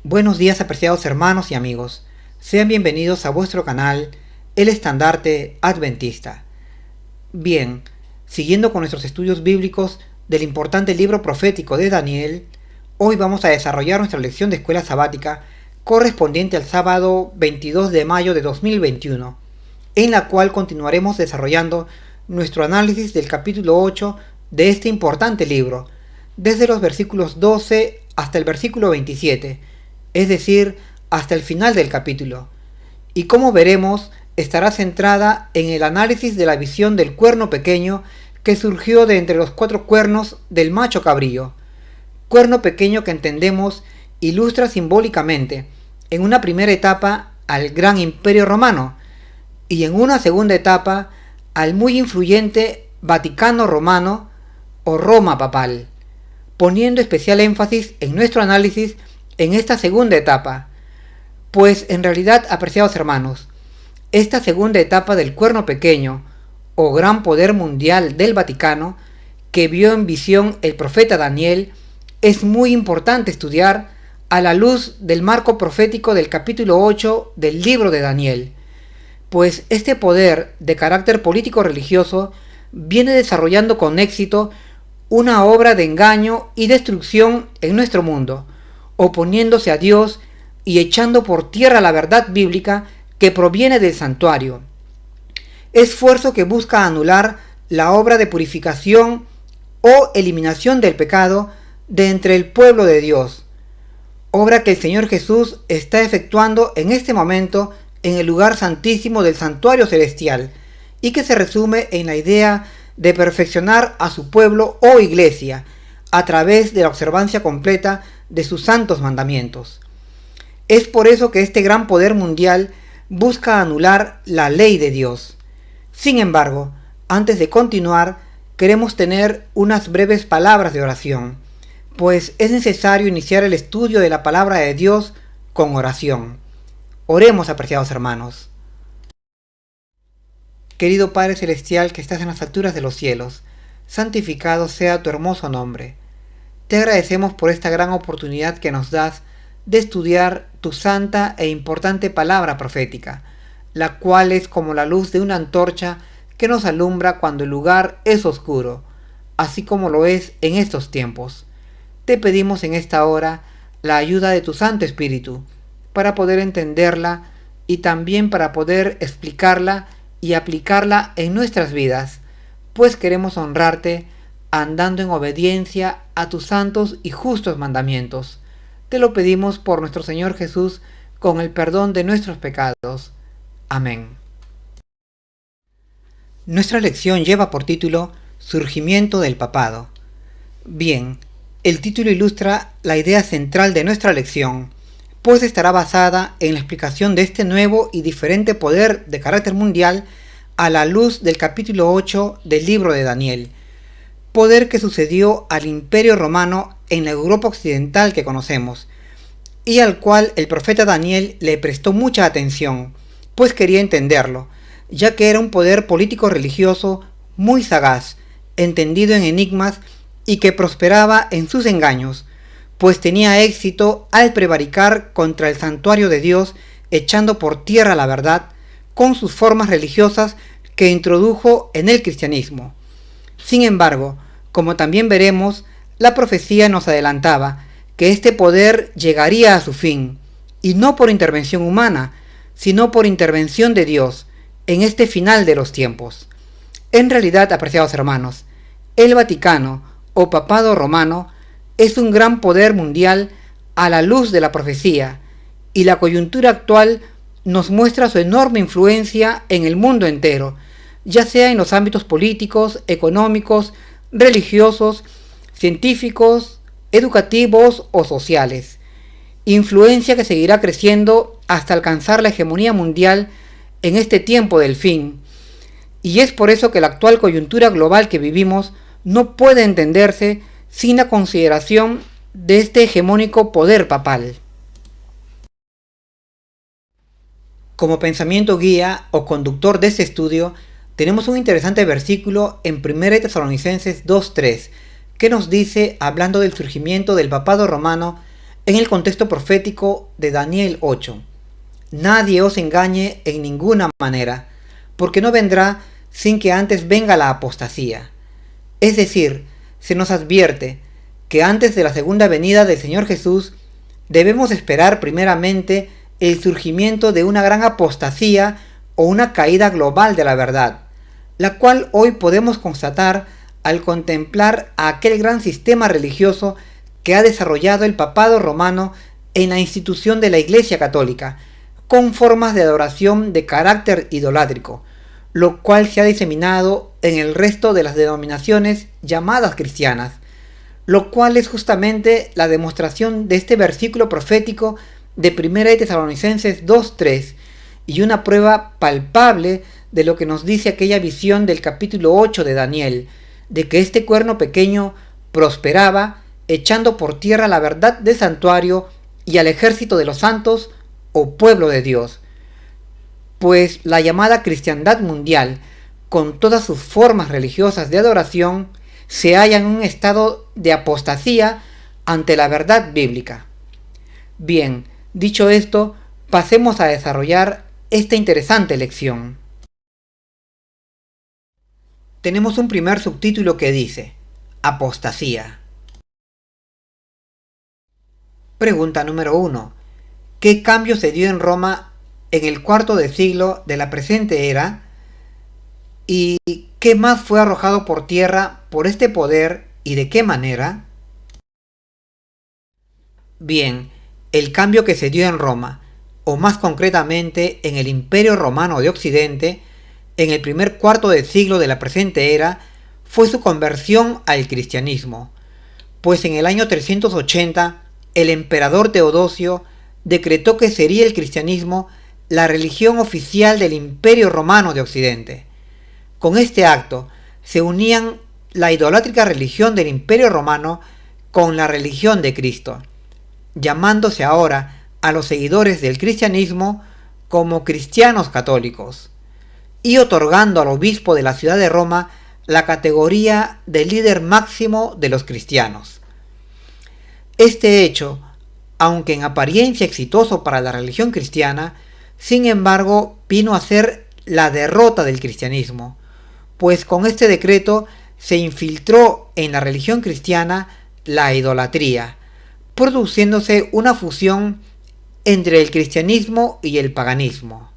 Buenos días, apreciados hermanos y amigos. Sean bienvenidos a vuestro canal, El Estandarte Adventista. Bien, siguiendo con nuestros estudios bíblicos del importante libro profético de Daniel, hoy vamos a desarrollar nuestra lección de escuela sabática correspondiente al sábado 22 de mayo de 2021, en la cual continuaremos desarrollando nuestro análisis del capítulo 8 de este importante libro, desde los versículos 12 hasta el versículo 27, es decir, hasta el final del capítulo, y como veremos, estará centrada en el análisis de la visión del cuerno pequeño que surgió de entre los 4 cuernos del macho cabrío. Cuerno pequeño que entendemos ilustra simbólicamente, en una primera etapa, al gran imperio romano, y en una segunda etapa, al muy influyente Vaticano romano o Roma papal, poniendo especial énfasis en nuestro análisis en esta segunda etapa, pues en realidad, apreciados hermanos, esta segunda etapa del cuerno pequeño o gran poder mundial del Vaticano que vio en visión el profeta Daniel es muy importante estudiar a la luz del marco profético del capítulo 8 del libro de Daniel, pues este poder de carácter político-religioso viene desarrollando con éxito una obra de engaño y destrucción en nuestro mundo, oponiéndose a Dios y echando por tierra la verdad bíblica que proviene del santuario. Esfuerzo que busca anular la obra de purificación o eliminación del pecado de entre el pueblo de Dios, obra que el Señor Jesús está efectuando en este momento en el lugar santísimo del santuario celestial, y que se resume en la idea de perfeccionar a su pueblo o iglesia a través de la observancia completa de sus santos mandamientos. Es por eso que este gran poder mundial busca anular la ley de Dios. Sin embargo, antes de continuar, queremos tener unas breves palabras de oración, pues es necesario iniciar el estudio de la palabra de Dios con oración. Oremos, apreciados hermanos. Querido Padre Celestial que estás en las alturas de los cielos, santificado sea tu hermoso nombre. Te agradecemos por esta gran oportunidad que nos das de estudiar tu santa e importante palabra profética, la cual es como la luz de una antorcha que nos alumbra cuando el lugar es oscuro, así como lo es en estos tiempos. Te pedimos en esta hora la ayuda de tu Santo Espíritu, para poder entenderla y también para poder explicarla y aplicarla en nuestras vidas, pues queremos honrarte andando en obediencia a tus santos y justos mandamientos. Te lo pedimos por nuestro Señor Jesús, con el perdón de nuestros pecados. Amén. Nuestra lección lleva por título Surgimiento del Papado. Bien, el título ilustra la idea central de nuestra lección, pues estará basada en la explicación de este nuevo y diferente poder de carácter mundial a la luz del capítulo 8 del libro de Daniel, poder que sucedió al Imperio Romano en la Europa occidental que conocemos, y al cual el profeta Daniel le prestó mucha atención, pues quería entenderlo, ya que era un poder político-religioso muy sagaz, entendido en enigmas y que prosperaba en sus engaños, pues tenía éxito al prevaricar contra el santuario de Dios, echando por tierra la verdad con sus formas religiosas que introdujo en el cristianismo. Sin embargo, como también veremos, la profecía nos adelantaba que este poder llegaría a su fin, y no por intervención humana, sino por intervención de Dios, en este final de los tiempos. En realidad, apreciados hermanos, el Vaticano o Papado Romano es un gran poder mundial a la luz de la profecía, y la coyuntura actual nos muestra su enorme influencia en el mundo entero, ya sea en los ámbitos políticos, económicos, religiosos, científicos, educativos o sociales. Influencia que seguirá creciendo hasta alcanzar la hegemonía mundial en este tiempo del fin. Y es por eso que la actual coyuntura global que vivimos no puede entenderse sin la consideración de este hegemónico poder papal. Como pensamiento guía o conductor de este estudio, tenemos un interesante versículo en 1 Tesalonicenses 2:3, que nos dice, hablando del surgimiento del papado romano en el contexto profético de Daniel 8. Nadie os engañe en ninguna manera, porque no vendrá sin que antes venga la apostasía. Es decir, se nos advierte que antes de la segunda venida del Señor Jesús debemos esperar primeramente el surgimiento de una gran apostasía o una caída global de la verdad, la cual hoy podemos constatar al contemplar a aquel gran sistema religioso que ha desarrollado el papado romano en la institución de la Iglesia Católica, con formas de adoración de carácter idolátrico, lo cual se ha diseminado en el resto de las denominaciones llamadas cristianas, lo cual es justamente la demostración de este versículo profético de 1 Tesalonicenses 2:3 y una prueba palpable de lo que nos dice aquella visión del capítulo 8 de Daniel, de que este cuerno pequeño prosperaba echando por tierra la verdad del santuario y al ejército de los santos o pueblo de Dios. Pues la llamada cristiandad mundial, con todas sus formas religiosas de adoración, se halla en un estado de apostasía ante la verdad bíblica. Bien, dicho esto, pasemos a desarrollar esta interesante lección. Tenemos un primer subtítulo que dice: Apostasía. Pregunta número 1. ¿Qué cambio se dio en Roma en el cuarto de siglo de la presente era? ¿Y qué más fue arrojado por tierra por este poder y de qué manera? Bien, el cambio que se dio en Roma, o más concretamente en el Imperio Romano de Occidente, en el primer cuarto de siglo de la presente era, fue su conversión al cristianismo, pues en el año 380 el emperador Teodosio decretó que sería el cristianismo la religión oficial del Imperio Romano de Occidente. Con este acto se unían la idolátrica religión del Imperio Romano con la religión de Cristo, llamándose ahora a los seguidores del cristianismo como cristianos católicos, y otorgando al obispo de la ciudad de Roma la categoría de líder máximo de los cristianos. Este hecho, aunque en apariencia exitoso para la religión cristiana, sin embargo vino a ser la derrota del cristianismo, pues con este decreto se infiltró en la religión cristiana la idolatría, produciéndose una fusión entre el cristianismo y el paganismo.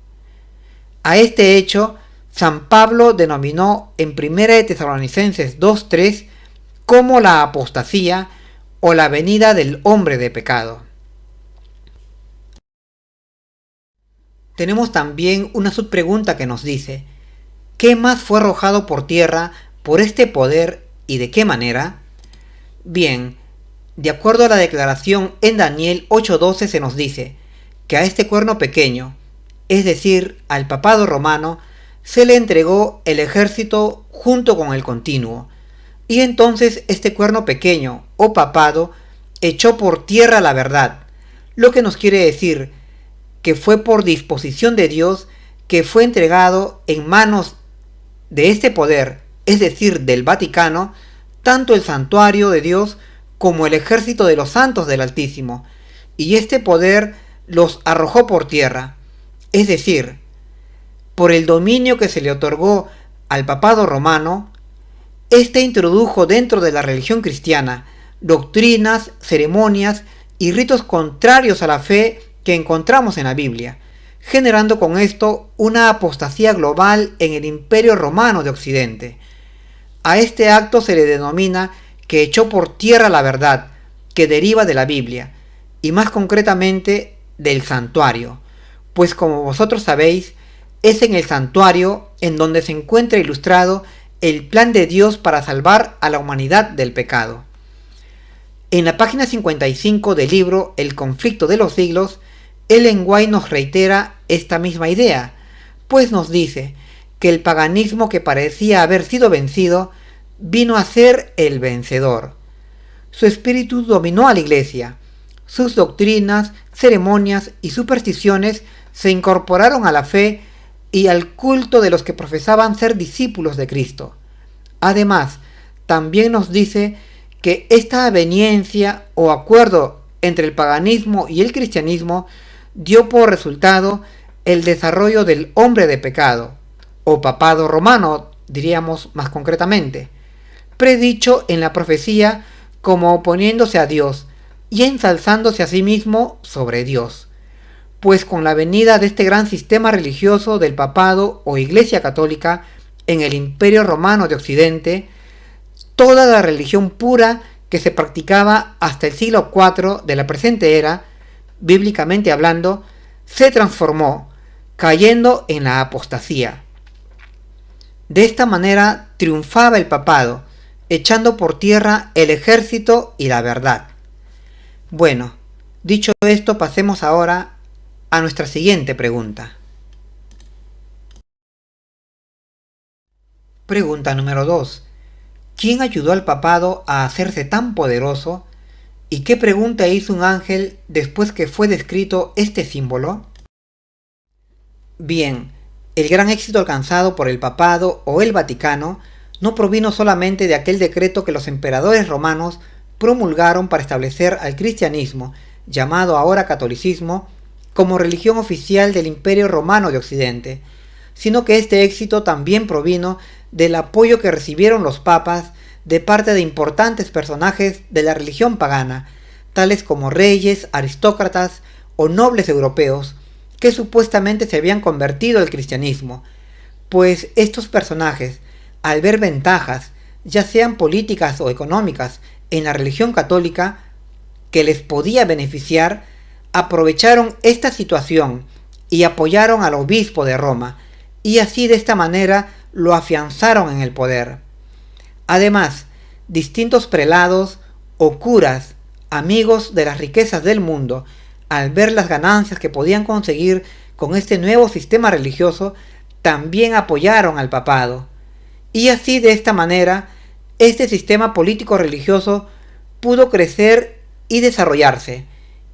A este hecho, San Pablo denominó en 1 Tesalonicenses 2:3 como la apostasía o la venida del hombre de pecado. Tenemos también una subpregunta que nos dice: ¿qué más fue arrojado por tierra por este poder y de qué manera? Bien, de acuerdo a la declaración en Daniel 8:12 se nos dice que a este cuerno pequeño, es decir, al papado romano, se le entregó el ejército junto con el continuo, y entonces este cuerno pequeño o papado echó por tierra la verdad, lo que nos quiere decir que fue por disposición de Dios que fue entregado en manos de este poder, es decir, del Vaticano, tanto el santuario de Dios como el ejército de los santos del Altísimo, y este poder los arrojó por tierra, es decir, por el dominio que se le otorgó al papado romano. Este introdujo dentro de la religión cristiana doctrinas, ceremonias y ritos contrarios a la fe que encontramos en la Biblia, generando con esto una apostasía global en el Imperio Romano de Occidente. A este acto se le denomina que echó por tierra la verdad que deriva de la Biblia, y más concretamente del santuario, pues como vosotros sabéis, es en el santuario en donde se encuentra ilustrado el plan de Dios para salvar a la humanidad del pecado. En la página 55 del libro El conflicto de los siglos, Ellen White nos reitera esta misma idea, pues nos dice que el paganismo que parecía haber sido vencido vino a ser el vencedor. Su espíritu dominó a la Iglesia. Sus doctrinas, ceremonias y supersticiones se incorporaron a la fe y al culto de los que profesaban ser discípulos de Cristo. Además, también nos dice que esta aveniencia o acuerdo entre el paganismo y el cristianismo dio por resultado el desarrollo del hombre de pecado, o papado romano, diríamos más concretamente, predicho en la profecía como oponiéndose a Dios y ensalzándose a sí mismo sobre Dios, pues con la venida de este gran sistema religioso del papado o Iglesia Católica en el Imperio Romano de Occidente, toda la religión pura que se practicaba hasta el siglo IV de la presente era, bíblicamente hablando, se transformó, cayendo en la apostasía. De esta manera triunfaba el papado, echando por tierra el ejército y la verdad. Bueno, dicho esto, pasemos ahora a nuestra siguiente pregunta. Pregunta número 2. ¿Quién ayudó al papado a hacerse tan poderoso? ¿Y qué pregunta hizo un ángel después que fue descrito este símbolo? Bien, el gran éxito alcanzado por el papado o el Vaticano no provino solamente de aquel decreto que los emperadores romanos promulgaron para establecer al cristianismo, llamado ahora catolicismo, como religión oficial del Imperio Romano de Occidente, sino que este éxito también provino del apoyo que recibieron los papas de parte de importantes personajes de la religión pagana, tales como reyes, aristócratas o nobles europeos, que supuestamente se habían convertido al cristianismo, pues estos personajes, al ver ventajas, ya sean políticas o económicas, en la religión católica, que les podía beneficiar, aprovecharon esta situación y apoyaron al obispo de Roma, y así de esta manera lo afianzaron en el poder. Además, distintos prelados o curas, amigos de las riquezas del mundo, al ver las ganancias que podían conseguir con este nuevo sistema religioso, también apoyaron al papado. Y así de esta manera, este sistema político-religioso pudo crecer y desarrollarse,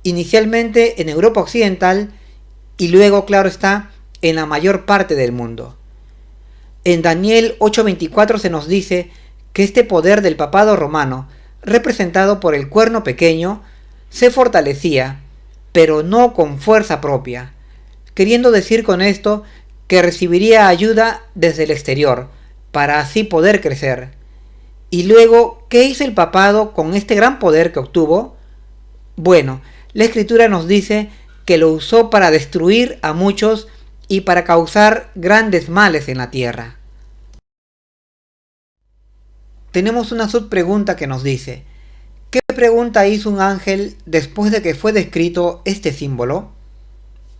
inicialmente en Europa Occidental y luego, claro está, en la mayor parte del mundo. En Daniel 8:24 se nos dice que este poder del papado romano, representado por el cuerno pequeño, se fortalecía, pero no con fuerza propia, queriendo decir con esto que recibiría ayuda desde el exterior, para así poder crecer. Y luego, ¿qué hizo el papado con este gran poder que obtuvo? Bueno, la escritura nos dice que lo usó para destruir a muchos y para causar grandes males en la tierra. Tenemos una subpregunta que nos dice: ¿qué pregunta hizo un ángel después de que fue descrito este símbolo?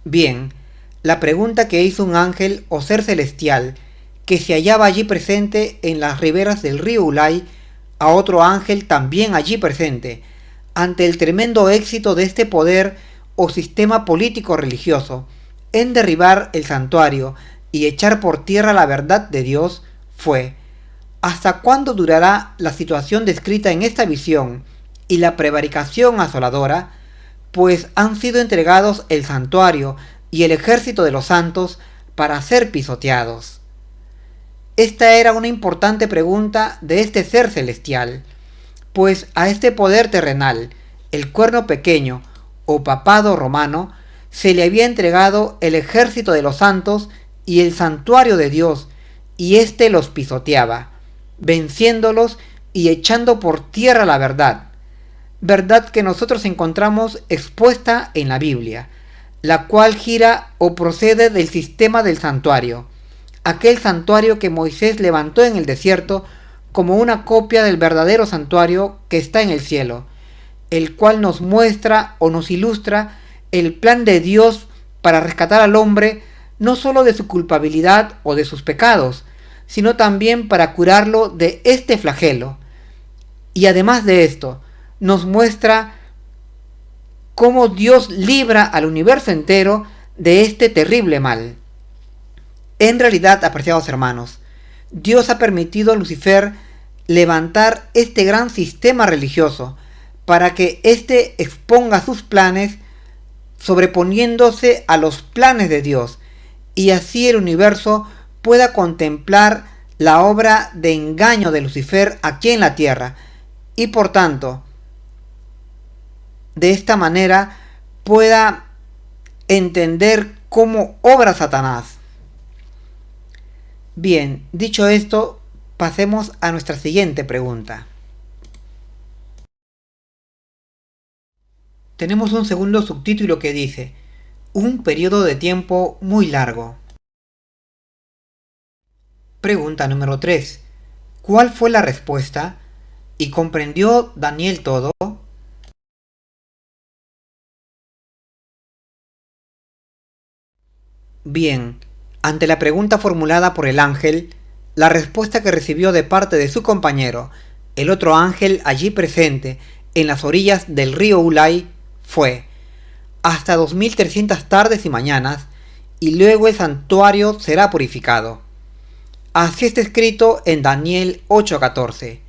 Bien, la pregunta que hizo un ángel o ser celestial que se hallaba allí presente en las riberas del río Ulai a otro ángel también allí presente, ante el tremendo éxito de este poder o sistema político-religioso en derribar el santuario y echar por tierra la verdad de Dios, fue: ¿hasta cuándo durará la situación descrita en esta visión y la prevaricación asoladora? Pues han sido entregados el santuario y el ejército de los santos para ser pisoteados. Esta era una importante pregunta de este ser celestial, pues a este poder terrenal, el cuerno pequeño o papado romano, se le había entregado el ejército de los santos y el santuario de Dios, y éste los pisoteaba, venciéndolos y echando por tierra la verdad. Verdad que nosotros encontramos expuesta en la Biblia, la cual gira o procede del sistema del santuario, aquel santuario que Moisés levantó en el desierto como una copia del verdadero santuario que está en el cielo, el cual nos muestra o nos ilustra el plan de Dios para rescatar al hombre no solo de su culpabilidad o de sus pecados, sino también para curarlo de este flagelo. Y además de esto, nos muestra cómo Dios libra al universo entero de este terrible mal. En realidad, apreciados hermanos, Dios ha permitido a Lucifer levantar este gran sistema religioso para que éste exponga sus planes sobreponiéndose a los planes de Dios, y así el universo pueda contemplar la obra de engaño de Lucifer aquí en la tierra, y por tanto de esta manera pueda entender cómo obra Satanás. Bien, dicho esto, pasemos a nuestra siguiente pregunta. Tenemos un segundo subtítulo que dice: un periodo de tiempo muy largo. Pregunta número 3. ¿Cuál fue la respuesta? ¿Y comprendió Daniel todo? Bien, ante la pregunta formulada por el ángel, la respuesta que recibió de parte de su compañero, el otro ángel allí presente, en las orillas del río Ulai, fue: hasta 2300 tardes y mañanas, y luego el santuario será purificado. Así está escrito en Daniel 8:14.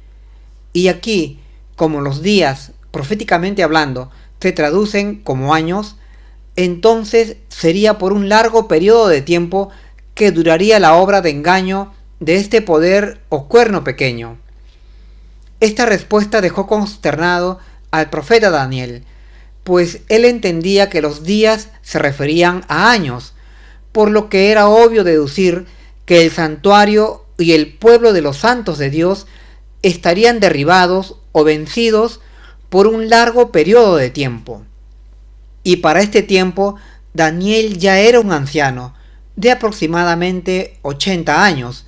Y aquí, como los días, proféticamente hablando, se traducen como años, entonces sería por un largo periodo de tiempo que duraría la obra de engaño de este poder o cuerno pequeño. Esta respuesta dejó consternado al profeta Daniel, pues él entendía que los días se referían a años, por lo que era obvio deducir que el santuario y el pueblo de los santos de Dios estarían derribados o vencidos por un largo periodo de tiempo. Y para este tiempo Daniel ya era un anciano, de aproximadamente 80 años,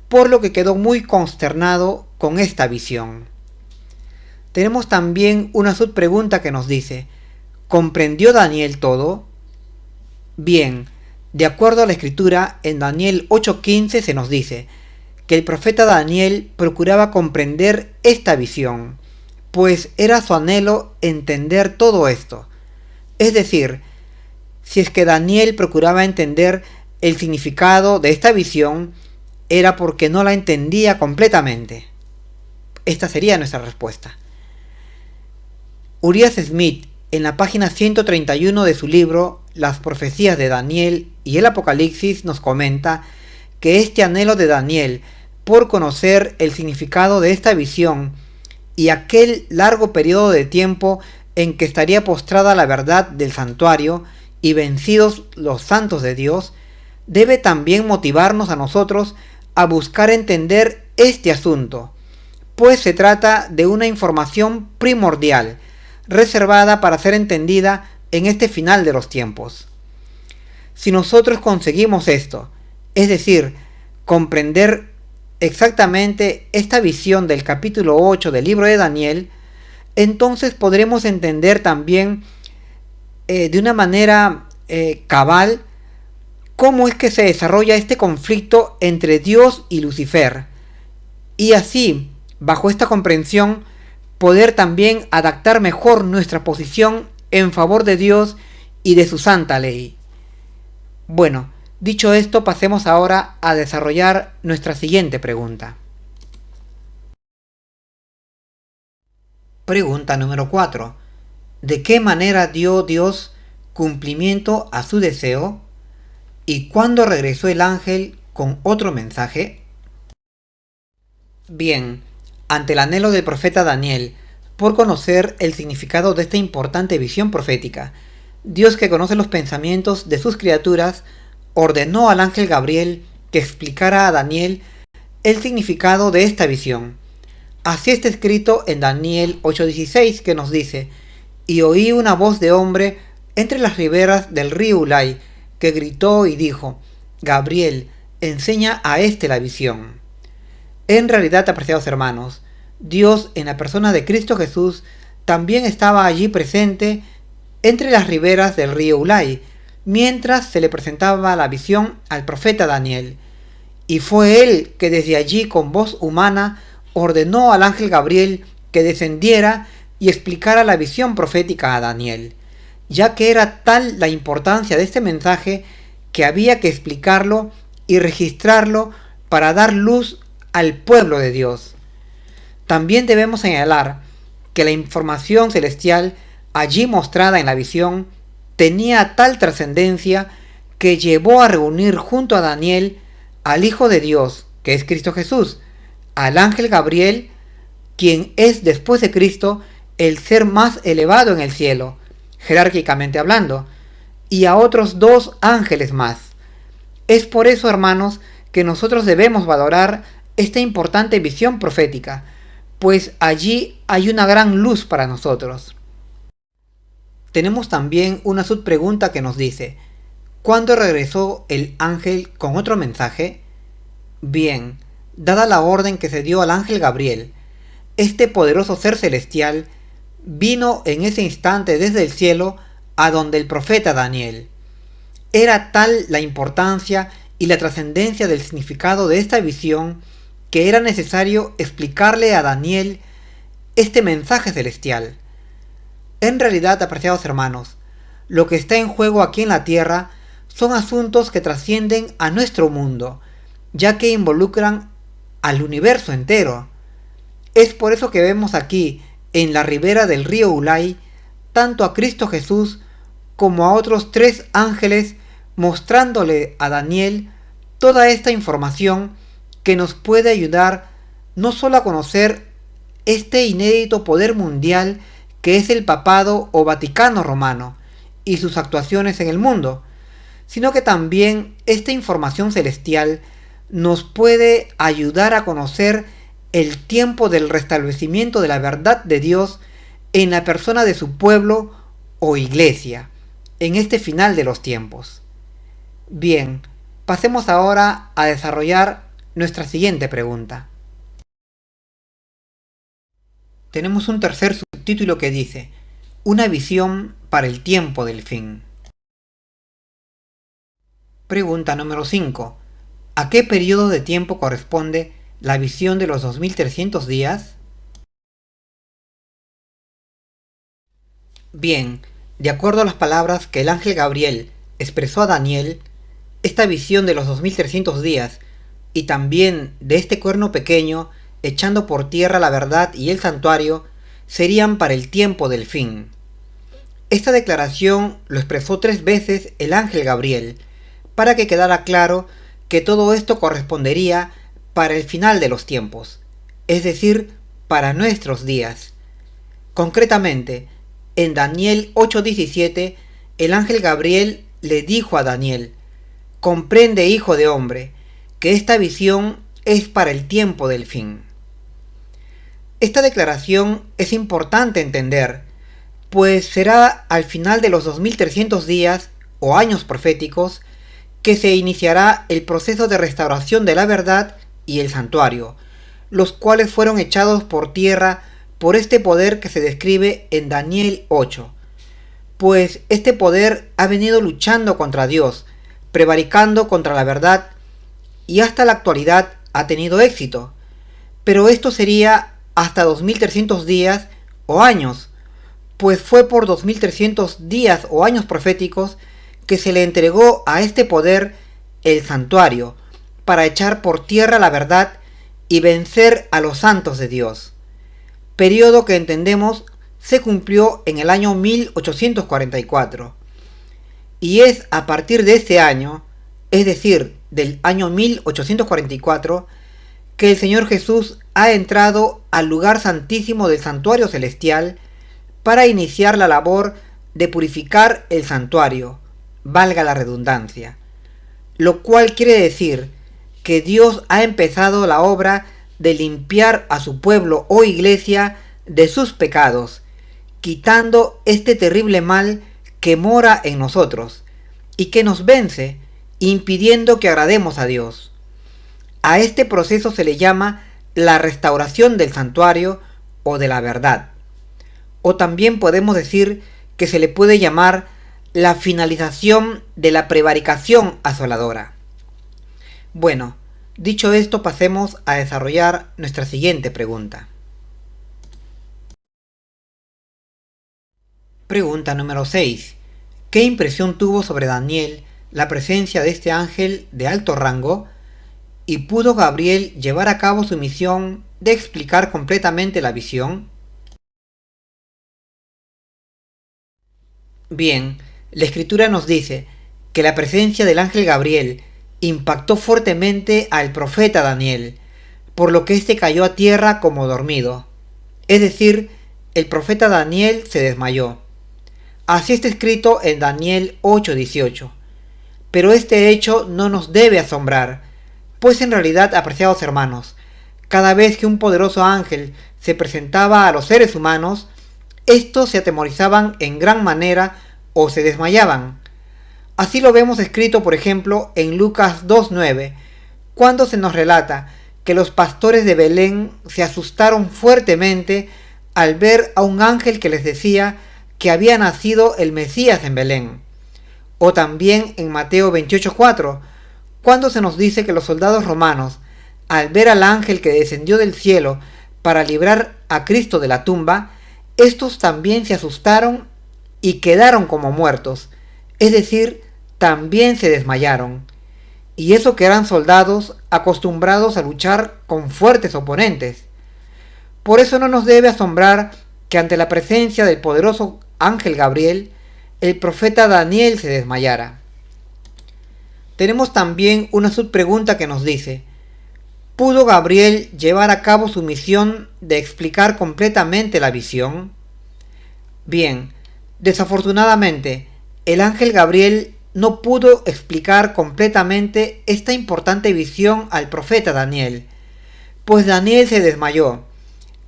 por lo que quedó muy consternado con esta visión. Tenemos también una subpregunta que nos dice: ¿comprendió Daniel todo? Bien, de acuerdo a la escritura, en Daniel 8:15 se nos dice que el profeta Daniel procuraba comprender esta visión, pues era su anhelo entender todo esto. Es decir, si es que Daniel procuraba entender el significado de esta visión, era porque no la entendía completamente. Esta sería nuestra respuesta. Urias Smith, en la página 131 de su libro Las profecías de Daniel y el Apocalipsis, nos comenta que este anhelo de Daniel por conocer el significado de esta visión y aquel largo periodo de tiempo en que estaría postrada la verdad del santuario y vencidos los santos de Dios, debe también motivarnos a nosotros a buscar entender este asunto, pues se trata de una información primordial, reservada para ser entendida en este final de los tiempos. Si nosotros conseguimos esto, es decir, comprender exactamente esta visión del capítulo 8 del libro de Daniel, entonces podremos entender también de una manera cabal cómo es que se desarrolla este conflicto entre Dios y Lucifer, y así, bajo esta comprensión, poder también adaptar mejor nuestra posición en favor de Dios y de su santa ley. Bueno, dicho esto, pasemos ahora a desarrollar nuestra siguiente pregunta. Pregunta número 4. ¿De qué manera dio Dios cumplimiento a su deseo? ¿Y cuándo regresó el ángel con otro mensaje? Bien, ante el anhelo del profeta Daniel por conocer el significado de esta importante visión profética, Dios, que conoce los pensamientos de sus criaturas, ordenó al ángel Gabriel que explicara a Daniel el significado de esta visión. Así está escrito en Daniel 8:16, que nos dice: y oí una voz de hombre entre las riberas del río Ulai, que gritó y dijo: Gabriel, enseña a este la visión. En realidad, apreciados hermanos, Dios, en la persona de Cristo Jesús, también estaba allí presente entre las riberas del río Ulai, mientras se le presentaba la visión al profeta Daniel. Y fue él que desde allí, con voz humana, ordenó al ángel Gabriel que descendiera y explicara la visión profética a Daniel, ya que era tal la importancia de este mensaje que había que explicarlo y registrarlo para dar luz al pueblo de Dios. También debemos señalar que la información celestial allí mostrada en la visión tenía tal trascendencia que llevó a reunir junto a Daniel al Hijo de Dios, que es Cristo Jesús, al ángel Gabriel, quien es, después de Cristo, el ser más elevado en el cielo, jerárquicamente hablando, y a otros 2 ángeles más. Es por eso, hermanos, que nosotros debemos valorar esta importante visión profética, pues allí hay una gran luz para nosotros. Tenemos también una subpregunta que nos dice: ¿cuándo regresó el ángel con otro mensaje? Bien, dada la orden que se dio al ángel Gabriel, este poderoso ser celestial vino en ese instante desde el cielo a donde el profeta Daniel. Era tal la importancia y la trascendencia del significado de esta visión que era necesario explicarle a Daniel este mensaje celestial. En realidad, apreciados hermanos, lo que está en juego aquí en la tierra son asuntos que trascienden a nuestro mundo, ya que involucran al universo entero. Es por eso que vemos aquí, en la ribera del río Ulai, tanto a Cristo Jesús como a otros 3 ángeles mostrándole a Daniel toda esta información que nos puede ayudar no solo a conocer este inédito poder mundial que es el Papado o Vaticano Romano y sus actuaciones en el mundo, sino que también esta información celestial nos puede ayudar a conocer el tiempo del restablecimiento de la verdad de Dios en la persona de su pueblo o iglesia, en este final de los tiempos. Bien, pasemos ahora a desarrollar nuestra siguiente pregunta. Tenemos un tercer subtítulo que dice: una visión para el tiempo del fin. Pregunta número 5. ¿A qué periodo de tiempo corresponde la visión de los 2300 días? Bien, de acuerdo a las palabras que el ángel Gabriel expresó a Daniel, esta visión de los 2300 días y también de este cuerno pequeño echando por tierra la verdad y el santuario serían para el tiempo del fin. Esta declaración lo expresó 3 veces el ángel Gabriel, para que quedara claro que todo esto correspondería para el final de los tiempos, es decir, para nuestros días. Concretamente, en Daniel 8:17, el ángel Gabriel le dijo a Daniel: comprende, hijo de hombre, que esta visión es para el tiempo del fin. Esta declaración es importante entender, pues será al final de los 2300 días o años proféticos que se iniciará el proceso de restauración de la verdad y el santuario, los cuales fueron echados por tierra por este poder que se describe en Daniel 8, pues este poder ha venido luchando contra Dios, prevaricando contra la verdad y hasta la actualidad ha tenido éxito, pero esto sería hasta 2300 días o años, pues fue por 2300 días o años proféticos que se le entregó a este poder el santuario para echar por tierra la verdad y vencer a los santos de Dios, periodo que entendemos se cumplió en el año 1844, y es a partir de este año, es decir, del año 1844, que el Señor Jesús ha entrado al lugar santísimo del santuario celestial para iniciar la labor de purificar el santuario, valga la redundancia, lo cual quiere decir que Dios ha empezado la obra de limpiar a su pueblo o iglesia de sus pecados, quitando este terrible mal que mora en nosotros y que nos vence, impidiendo que agrademos a Dios. A este proceso se le llama la restauración del santuario o de la verdad. O también podemos decir que se le puede llamar la finalización de la prevaricación asoladora. Bueno, dicho esto, pasemos a desarrollar nuestra siguiente pregunta. Pregunta número 6. ¿Qué impresión tuvo sobre Daniel la presencia de este ángel de alto rango? ¿Y pudo Gabriel llevar a cabo su misión de explicar completamente la visión? Bien, la escritura nos dice que la presencia del ángel Gabriel impactó fuertemente al profeta Daniel, por lo que éste cayó a tierra como dormido, es decir, el profeta Daniel se desmayó. Así está escrito en Daniel 8:18. Pero este hecho no nos debe asombrar, pues en realidad, apreciados hermanos, cada vez que un poderoso ángel se presentaba a los seres humanos, estos se atemorizaban en gran manera o se desmayaban. Así lo vemos escrito, por ejemplo, en Lucas 2:9, cuando se nos relata que los pastores de Belén se asustaron fuertemente al ver a un ángel que les decía que había nacido el Mesías en Belén. O también en Mateo 28:4, cuando se nos dice que los soldados romanos, al ver al ángel que descendió del cielo para librar a Cristo de la tumba, estos también se asustaron y quedaron como muertos, es decir, también se desmayaron. Y eso que eran soldados acostumbrados a luchar con fuertes oponentes. Por eso no nos debe asombrar que ante la presencia del poderoso ángel Gabriel, el profeta Daniel se desmayara. Tenemos también una subpregunta que nos dice: ¿pudo Gabriel llevar a cabo su misión de explicar completamente la visión? Bien, desafortunadamente, el ángel Gabriel no pudo explicar completamente esta importante visión al profeta Daniel, pues Daniel se desmayó,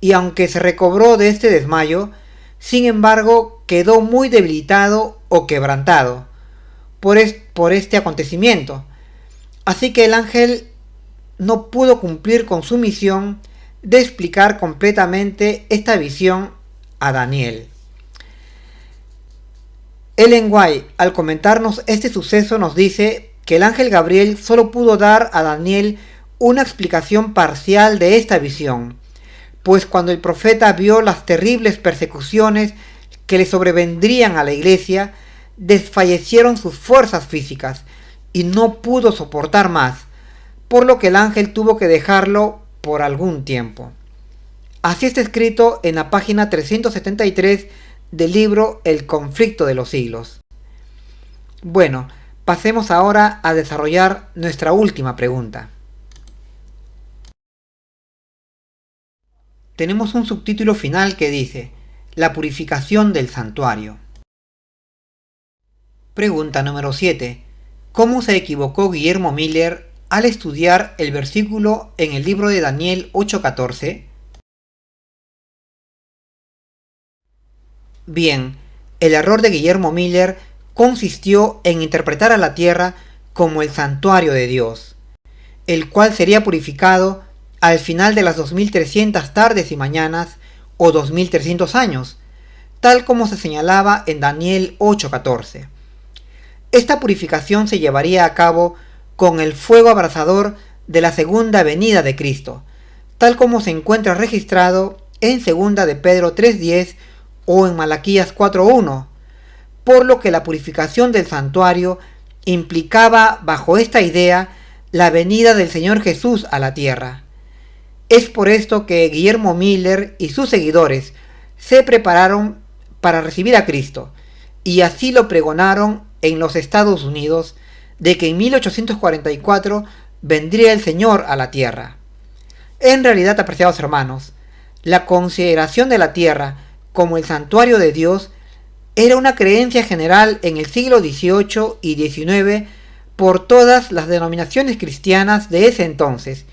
y aunque se recobró de este desmayo, sin embargo quedó muy debilitado o quebrantado por este acontecimiento. Así que el ángel no pudo cumplir con su misión de explicar completamente esta visión a Daniel. Ellen White, al comentarnos este suceso, nos dice que el ángel Gabriel solo pudo dar a Daniel una explicación parcial de esta visión, pues cuando el profeta vio las terribles persecuciones que le sobrevendrían a la iglesia, desfallecieron sus fuerzas físicas y no pudo soportar más, por lo que el ángel tuvo que dejarlo por algún tiempo. Así está escrito en la página 373 del libro El conflicto de los siglos. Bueno, pasemos ahora a desarrollar nuestra última pregunta. Tenemos un subtítulo final que dice: la purificación del santuario. Pregunta número 7. ¿Cómo se equivocó Guillermo Miller al estudiar el versículo en el libro de Daniel 8:14? Bien, el error de Guillermo Miller consistió en interpretar a la tierra como el santuario de Dios, el cual sería purificado al final de las 2300 tardes y mañanas o 2300 años, tal como se señalaba en Daniel 8:14. Esta purificación se llevaría a cabo con el fuego abrasador de la segunda venida de Cristo, tal como se encuentra registrado en 2 de Pedro 3:10 o en Malaquías 4:1, por lo que la purificación del santuario implicaba bajo esta idea la venida del Señor Jesús a la tierra. Es por esto que Guillermo Miller y sus seguidores se prepararon para recibir a Cristo, y así lo pregonaron en los Estados Unidos, de que en 1844 vendría el Señor a la tierra. En realidad, apreciados hermanos, la consideración de la tierra como el santuario de Dios era una creencia general en el siglo XVIII y XIX por todas las denominaciones cristianas de ese entonces,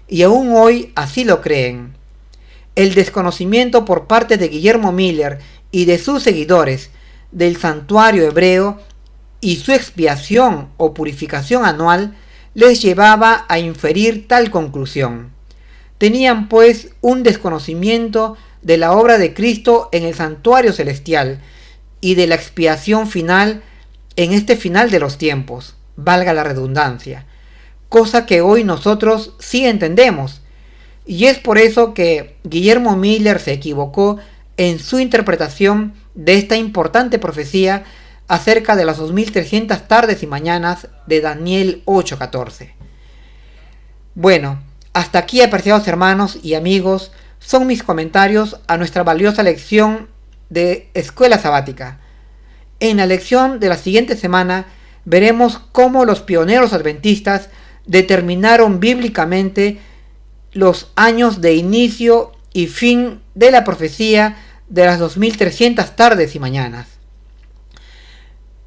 y aún hoy así lo creen. El desconocimiento por parte de Guillermo Miller y de sus seguidores del santuario hebreo y su expiación o purificación anual les llevaba a inferir tal conclusión. Tenían pues un desconocimiento de la obra de Cristo en el santuario celestial y de la expiación final en este final de los tiempos, valga la redundancia, cosa que hoy nosotros sí entendemos, y es por eso que Guillermo Miller se equivocó en su interpretación de esta importante profecía acerca de las 2300 tardes y mañanas de Daniel 8:14. Bueno, hasta aquí, apreciados hermanos y amigos, son mis comentarios a nuestra valiosa lección de Escuela Sabática. En la lección de la siguiente semana veremos cómo los pioneros adventistas determinaron bíblicamente los años de inicio y fin de la profecía de las 2300 tardes y mañanas.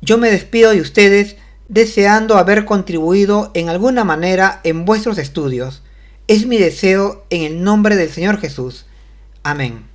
Yo me despido de ustedes deseando haber contribuido en alguna manera en vuestros estudios. Es mi deseo en el nombre del Señor Jesús. Amén.